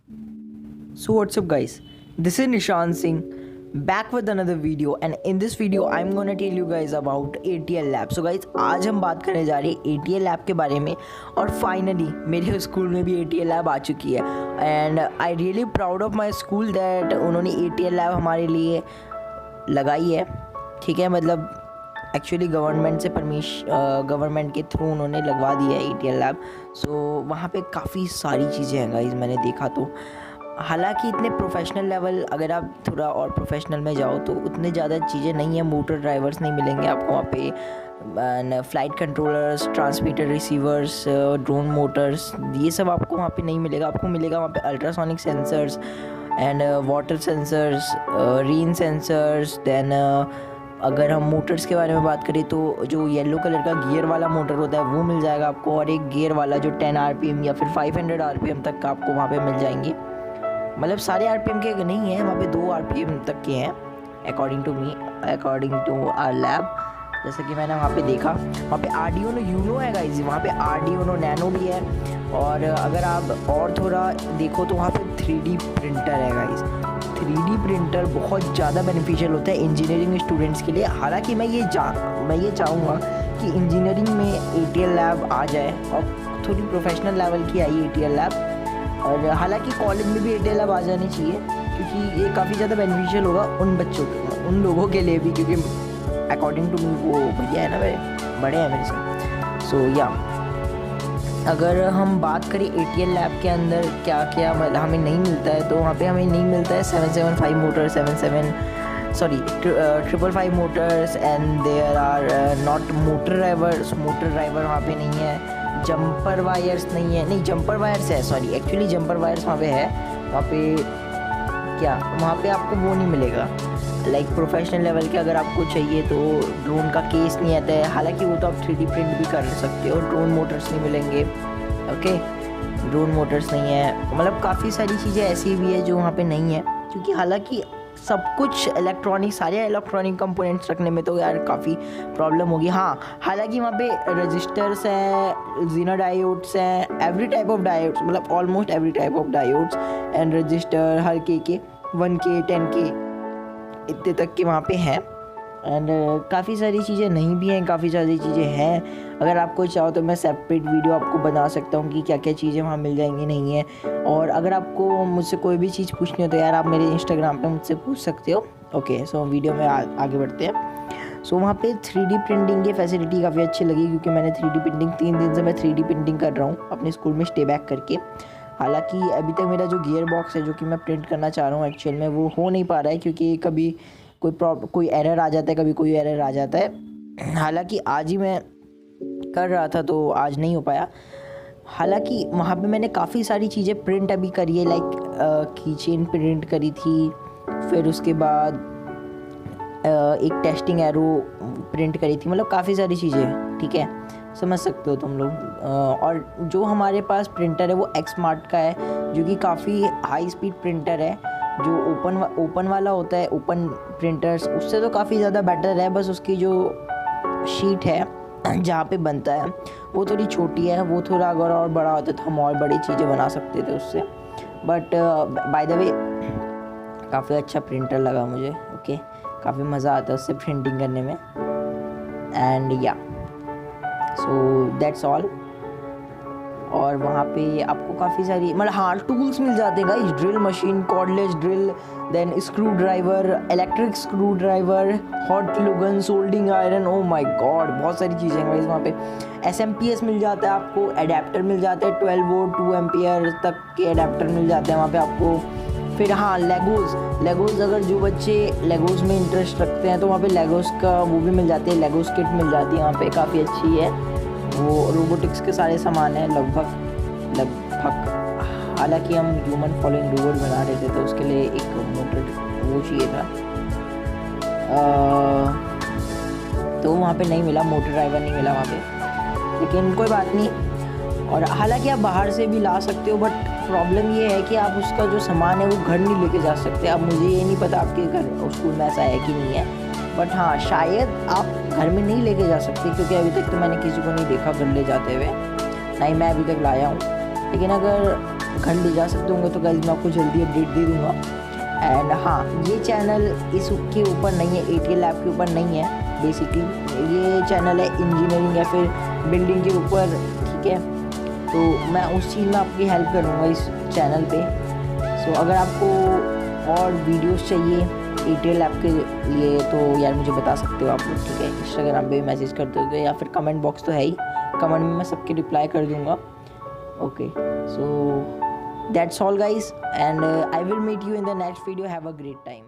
So what's up guys, this is Nishan Singh back with another video, and in this video I'm gonna tell you guys about ATL lab. So guys, आज हम बात करने जा रहे हैं ATL lab के बारे में। और फाइनली मेरे स्कूल में भी ATL lab आ चुकी है and I really proud of my school that उन्होंने ATL lab हमारे लिए लगाई है। ठीक है, मतलब एक्चुअली गवर्नमेंट से गवर्नमेंट के थ्रू उन्होंने लगवा दिया है ATL लैब। सो वहाँ पे काफ़ी सारी चीज़ें हैं गाइस, मैंने देखा तो। हालांकि इतने प्रोफेशनल लेवल, अगर आप थोड़ा और प्रोफेशनल में जाओ तो उतनी ज़्यादा चीज़ें नहीं है। मोटर ड्राइवर्स नहीं मिलेंगे आपको वहाँ पे, flight controllers, transmitter receivers, drone motors, ये सब आपको वहाँ पे नहीं मिलेगा। आपको मिलेगा वहाँ पे ultrasonic sensors and water sensors, rain sensors. Then अगर हम मोटर्स के बारे में बात करें तो जो येलो कलर का गियर वाला मोटर होता है वो मिल जाएगा आपको, और एक गियर वाला जो 10 RPM या फिर 500 RPM तक का आपको वहाँ पे मिल जाएंगे। मतलब सारे RPM के नहीं है, वहाँ पे 2 RPM तक के हैं अकॉर्डिंग टू आवर लैब। जैसे कि मैंने वहाँ पे देखा, वहाँ पे आर्डिनो यूनो है गाइस, वहाँ पे आर्डिनो नैनो भी है। और अगर आप और थोड़ा देखो तो वहाँ पे 3D प्रिंटर है गाइस। 3D प्रिंटर बहुत ज़्यादा बेनिफिशियल होता है इंजीनियरिंग स्टूडेंट्स के लिए। हालांकि मैं ये चाहूँगा कि इंजीनियरिंग में ATL लैब आ जाए और थोड़ी प्रोफेशनल लेवल की आई ATL लैब। और हालांकि कॉलेज में भी ATL लैब आ जानी चाहिए, क्योंकि ये काफ़ी ज़्यादा बेनिफिशियल होगा उन बच्चों के, उन लोगों के लिए भी, क्योंकि अकॉर्डिंग टू मी वो भैया है ना, मेरे बड़े हैं मेरे से। सो या अगर हम बात करें ATL लैब के अंदर क्या क्या हमें नहीं मिलता है, तो वहाँ पे हमें नहीं मिलता है 775 motor, 555 motors, and there are not motor driver वहाँ पे नहीं है। जंपर वायर्स नहीं है, नहीं जंपर वायर्स है, सॉरी एक्चुअली जंपर वायर्स वहाँ पे है। वहाँ पे आपको वो नहीं मिलेगा, लाइक प्रोफेशनल लेवल के अगर आपको चाहिए तो ड्रोन का केस नहीं आता है। हालांकि वो तो आप 3D प्रिंट भी कर सकते हो। ड्रोन मोटर्स नहीं मिलेंगे, ओके, ड्रोन मोटर्स नहीं है। मतलब काफ़ी सारी चीज़ें ऐसी भी है जो वहाँ पे नहीं है, क्योंकि हालांकि सब कुछ सारे इलेक्ट्रॉनिक कंपोनेंट्स रखने में तो यार काफ़ी प्रॉब्लम होगी। हाँ, हालांकि वहाँ पे रजिस्टर्स हैं, जीनो डायोड्स हैं, एवरी टाइप ऑफ डायोड्स, मतलब almost every type of diodes and register, हर के 1K 10K इतने तक के वहाँ पे हैं। एंड काफ़ी सारी चीज़ें नहीं भी हैं, काफ़ी सारी चीज़ें हैं। अगर आपको चाहो तो मैं सेपरेट वीडियो आपको बना सकता हूँ कि क्या क्या चीज़ें वहाँ मिल जाएंगी, नहीं है। और अगर आपको मुझसे कोई भी चीज़ पूछनी हो तो यार आप मेरे इंस्टाग्राम पे मुझसे पूछ सकते हो। ओके, सो वीडियो में आगे बढ़ते हैं। सो वहाँ पे 3D प्रिंटिंग की फैसिलिटी काफ़ी अच्छी लगी, क्योंकि मैंने 3D प्रिंटिंग 3 दिन से मैं 3D प्रिंटिंग कर रहा हूँ अपने स्कूल में स्टे बैक करके। हालांकि अभी तक मेरा जो गियर बॉक्स है जो कि मैं प्रिंट करना चाह रहा हूँ एक्चुअल में, वो हो नहीं पा रहा है, क्योंकि कभी कोई एरर आ जाता है, कभी कोई एरर आ जाता है। हालांकि आज ही मैं कर रहा था तो आज नहीं हो पाया। हालांकि वहाँ पे मैंने काफ़ी सारी चीज़ें प्रिंट अभी करी है, लाइक की चेन प्रिंट करी थी, फिर उसके बाद एक टेस्टिंग एरो प्रिंट करी थी। मतलब काफ़ी सारी चीज़ें, ठीक है, समझ सकते हो तुम लोग। और जो हमारे पास प्रिंटर है वो एक्समार्ट का है, जो कि काफ़ी हाई स्पीड प्रिंटर है। जो ओपन वाला होता है, ओपन प्रिंटर्स, उससे तो काफ़ी ज़्यादा बेटर है। बस उसकी जो शीट है जहाँ पे बनता है वो थोड़ी छोटी है। वो थोड़ा अगर और बड़ा होता तो हम और बड़ी चीज़ें बना सकते थे उससे। बट बाय द वे काफ़ी अच्छा प्रिंटर लगा मुझे। ओके, काफ़ी मज़ा आता है उससे प्रिंटिंग करने में। एंड या सो दैट्स ऑल। और वहाँ पे आपको काफ़ी सारी मतलब हार्ड टूल्स मिल जाते हैं guys, drill machine, cordless drill, then screw driver, electric screw driver, hot glue gun, soldering iron, oh my God, बहुत सारी चीज़ें गाइस वहाँ पे। SMP मिल जाता है आपको, एडेप्टर मिल जाता है 12 वोल्ट 2 एम्पियर तक के एडेप्टर मिल जाते हैं वहाँ पे आपको। फिर हाँ, लेगोज अगर जो बच्चे लेगोज में इंटरेस्ट रखते हैं तो वहाँ पे लेगोज का वो भी मिल जाते हैं, लेगोज किट मिल जाती है वहाँ पे, काफ़ी अच्छी है वो। रोबोटिक्स के सारे सामान हैं लगभग। हालांकि हम ह्यूमन फॉलोइंग रोबोट बना रहे थे तो उसके लिए एक मोटर वो चाहिए था, तो वहाँ पे नहीं मिला, मोटर ड्राइवर नहीं मिला वहाँ पे, लेकिन कोई बात नहीं। और हालांकि आप बाहर से भी ला सकते हो, बट प्रॉब्लम ये है कि आप उसका जो सामान है वो घर नहीं लेके जा सकते। अब मुझे ये नहीं पता आपके घर स्कूल में ऐसा है कि नहीं है, बट हाँ शायद आप घर में नहीं लेके जा सकते, क्योंकि अभी तक तो मैंने किसी को नहीं देखा घर ले जाते हुए, ना ही मैं अभी तक लाया हूँ। लेकिन अगर घर ले जा सकते होंगे तो गाइस मैं आपको जल्दी अपडेट दे दूँगा। एंड हाँ, ये चैनल इसके ऊपर नहीं है, ATL ऐप के ऊपर नहीं है। बेसिकली ये चैनल है इंजीनियरिंग या फिर बिल्डिंग के ऊपर, ठीक है। तो मैं उस चीज़ में आपकी हेल्प करूँगा इस चैनल पे। सो अगर आपको और वीडियोस चाहिए ATL ऐप के लिए तो यार मुझे बता सकते हो आप लोग, ठीक है। इंस्टाग्राम पे मैसेज कर दोगे या फिर कमेंट बॉक्स तो है ही, कमेंट में मैं सबके रिप्लाई कर दूँगा। Okay, so that's all guys, and I will meet you in the next video. Have a great time.